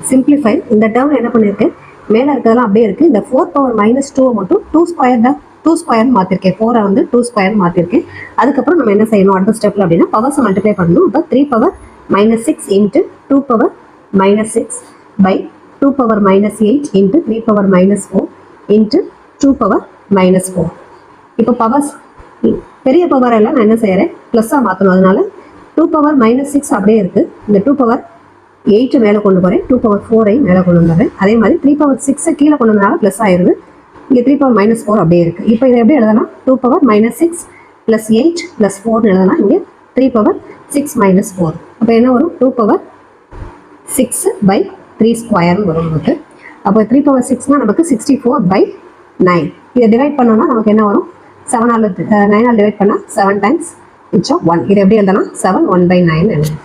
Simplify இந்த term என்ன பண்ணியிருக்கேன், மேலே இருக்கிறதெல்லாம் அப்படியே இருக்குது. இந்த 4 பவர் மைனஸ் 2 மட்டும் 2 ஸ்கொயர் மாற்றிருக்கேன். 4 வந்து 2 ஸ்கொயர் மாற்றிருக்கேன். அதுக்கப்புறம் நம்ம என்ன செய்யணும் அடுத்த ஸ்டெப்பில் அப்படின்னா பவர்ஸை மல்டிப்ளை பண்ணணும். அப்போ 3 power minus 6 into 2 power minus 6 by 2 power minus 8 into 3 power minus 4 into 2 power minus 4. இப்போ பவர்ஸ் பெரிய பவர் எல்லாம் நான் என்ன செய்கிறேன், ப்ளஸ்ஸாக மாற்றணும். அதனால 2 பவர் மைனஸ் 6 அப்படியே இருக்குது. இந்த 2 பவர் 8 மேலே கொண்டு போகிறேன், 2 பவர் 4 மேலே கொண்டு வந்துடுறேன். அதே மாதிரி 3 பவர் 6 கீழே கொண்டு வந்தனால ப்ளஸ் ஆயிடுது. இங்கே 3 பவர் மைனஸ் 4 அப்படியே இருக்குது. இப்போ இதை எப்படி எழுதலாம், 2 பவர் மைனஸ் 6 ப்ளஸ் 8 ப்ளஸ் 4 எழுதலாம். இங்கே 3 பவர் 6 மைனஸ் 4. அப்போ என்ன வரும், 2 பவர் 6 பை 3 ஸ்கொயர்னு வரும் நமக்கு. அப்போ 3 பவர் 6னா நமக்கு 64 பை 9. இதை டிவைட் பண்ணோம்னா நமக்கு என்ன வரும், 9 டிவைட் பண்ணால் 7 டைம்ஸ் 1. இதை எப்படி எழுதலாம், 7 1/9 எழுதலாம்.